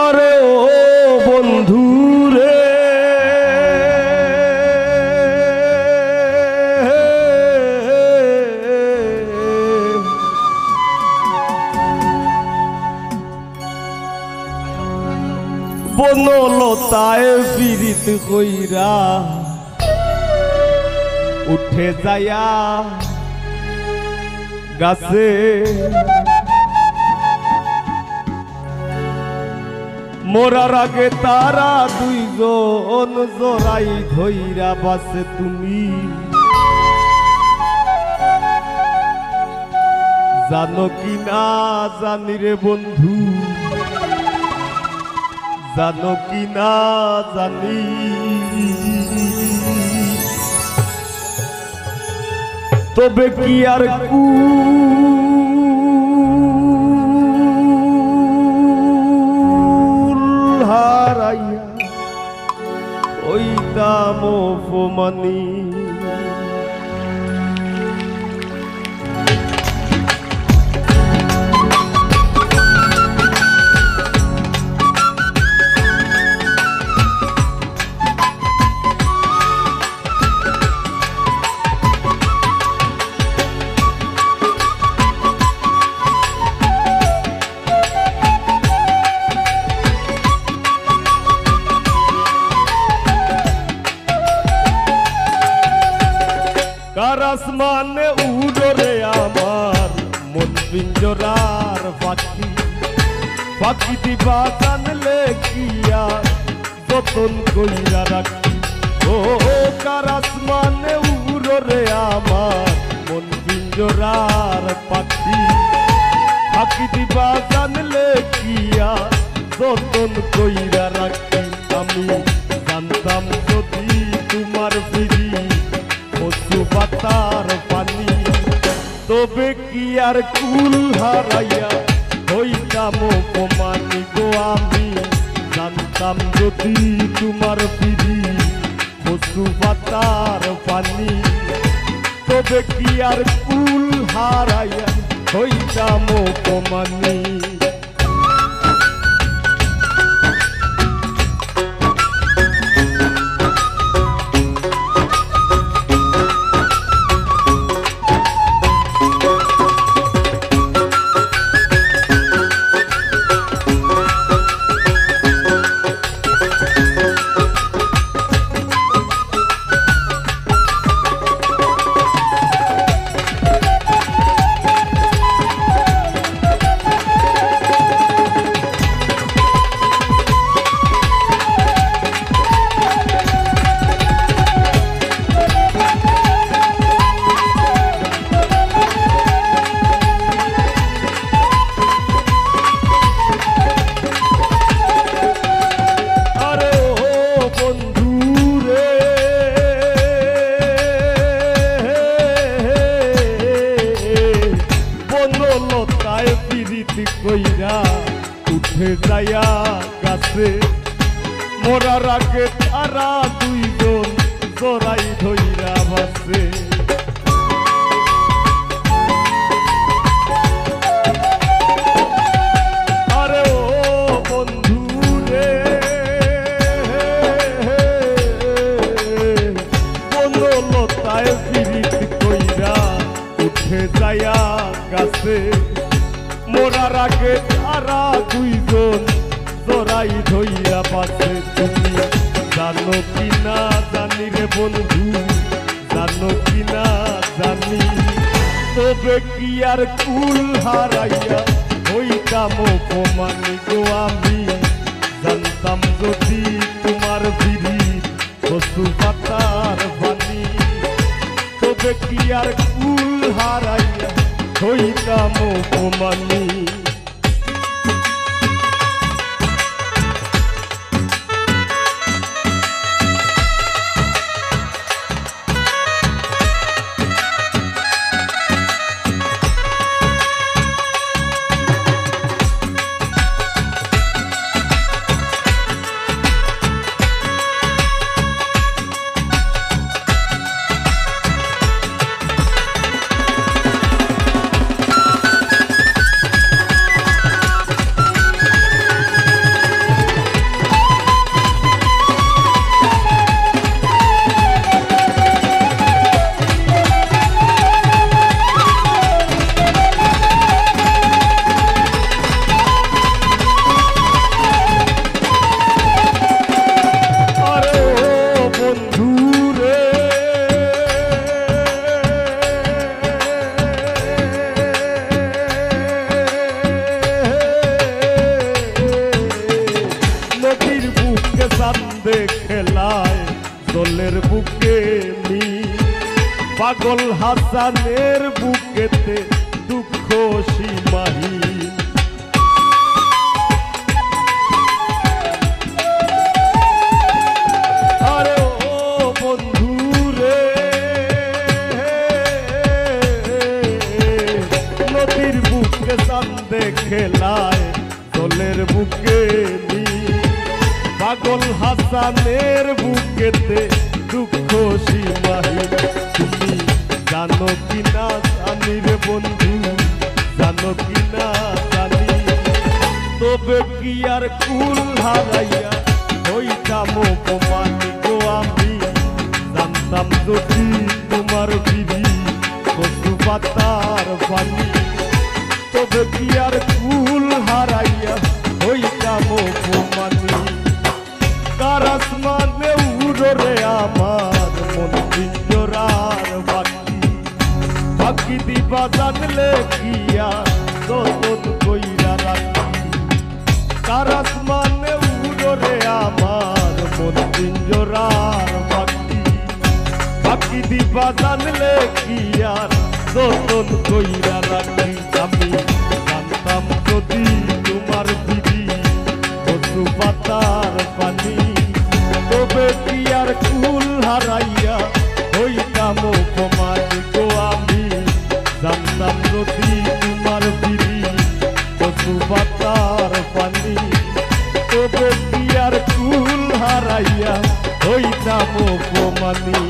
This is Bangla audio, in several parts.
আরে ও বন্ধু রে, বনলতায় বিরিত কইরা উঠে যায়া গাছে মোরার আগে তারা দুইজন জোড়াই ধইরা বাসে। তুমি জানো কি না জানি রে বন্ধু, জানো কি না জানি, তবে কি আর হারাইয়া ওই দাম অপমানি। কার আসমানে উড়রে আমার মন পিঞ্জরার পাখি, পাখি দিবা জানলে কিয়া যতন কইরা রাখি। ও কার আসমানে উড়রে আমার মন পিঞ্জরার পাখি, পাখি দিবা জানলে কিয়া যতন কইরা রাখি। আমি জানতাম যদি তোমার ফিরি কচু পাতার পানি, তবে কি আর কুল হারাইয়া হইতাম অপমানি গো। আমি জানতাম যদি তোমার ফিরি কচু পাতার পানি, তবে কি আর কুল হারাইয়া হইতাম অপমানি। কইরা উঠে যায়া গাছে মোরার আগে তারা দুইজন জোড়াই ধইরা বাসে। আরে ও বন্ধু রে, বনলতায় বিরিত কইরা উঠে যায়া গাছে মোরার আগে তারা দুইজন জোড়াই ধইরা বাসে। তুমি জানো কি না জানি রে বন্ধু, জানো কি না জানি, তবে কি আর কুল হারাইয়া হইতাম অপমানি গো। আমি জানতাম যদি তোমার ফিরি কচু পাতার পানি, তবে কি আর কুল হারাইয়া হইতাম অপমানি। চাঁদে খেলায় দোলের বুকে পাগল হাসানের বুকেতে দুঃখ সীমাহীন। আরে ও বন্ধু রে, নদীর বুকে চাঁদে খেলায় দোলের বুকে পাগল হাসানের বুকেতে দুঃখ সীমাহীন। তুমি জানো কিনা জানি রে বন্ধু, জানো কিনা জানি, তবে কি আর কুল হারাইয়া হইতাম অপমানি গো আমি। জানতাম যদি তোমার বিধি কচু পাতার পানি, তবে কি আর কুল হারাইয়া হইতাম অপমানি। কার আসমানে উড়রে আমার মন পিঞ্জরার বাকি, বাকি দিবা জানলে কিয়া যতন কইরা রাখি। কার আসমানে উড়রে আমার মন পিঞ্জরার বাকি, বাকি দিবা জানলে কিয়া যতন কইরা রাখি। আমি জানতাম যদি তোমার বিধি কচু পাতার পানি, তবে কি আর কুল হারাইয়া হইতাম অপমানি গো আমি। জানতাম যদি তোমার বিধি কচু পাতার পানি, তবে কি আর কুল হারাইয়া হইতাম অপমানি।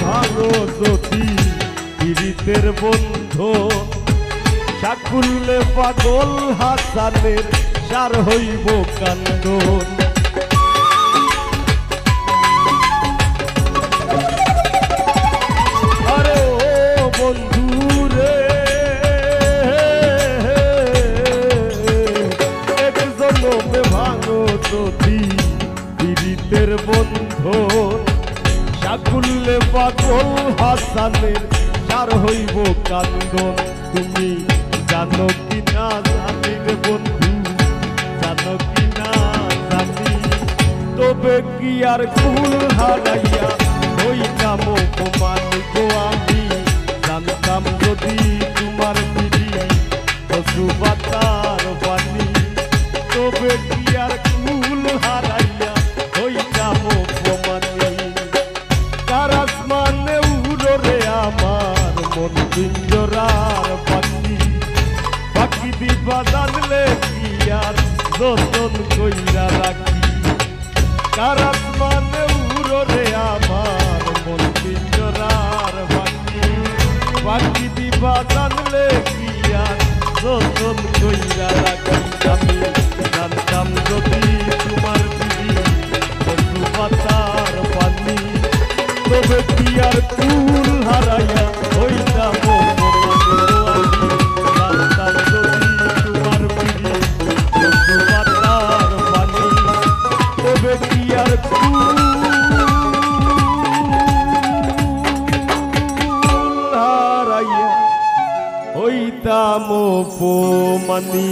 ভালো যদি পীড়িতের বন্ধু, সাকুল্যে পাগল হাসানের সার হইব কান্দন। আরে ও বন্ধু রে, এক জনমে ভালো যদি পীড়িতের বন্ধু, সাকুল্যে পাগল হাসানের সার হইব কান্দন। তুমি জানো কিনা জানি রে বন্ধু, জানো কিনা জানি, তবে কি আর কুল হারাইয়া হইতাম অপমানি গো আমি। জানতাম যদি তোমার বিধি কচু পাতার পানি, তবে কি আর কুল হারাইয়া হইতাম অপমানি। কার আসমানে উড়রে আমার মন পিঞ্জরার পাখি, পাখি দিবা জানলে কি আর যতন কইরা রাখি। কার আসমানে উড়রে আমার মন পিঞ্জরার পাখি, পাখি দিবা জানলে কি আর যতন কইরা রাখি। আমি জানতাম যদি তোমার বিধি কচু পাতার পানি, তবে কি আর কুল হারাইয়া হইতাম অপমানি। জানতাম যদি তোমার বিধি কচু পাতার পানি, তবে কি আর কুল হারাইয়া হইতাম হইতাম অপমানী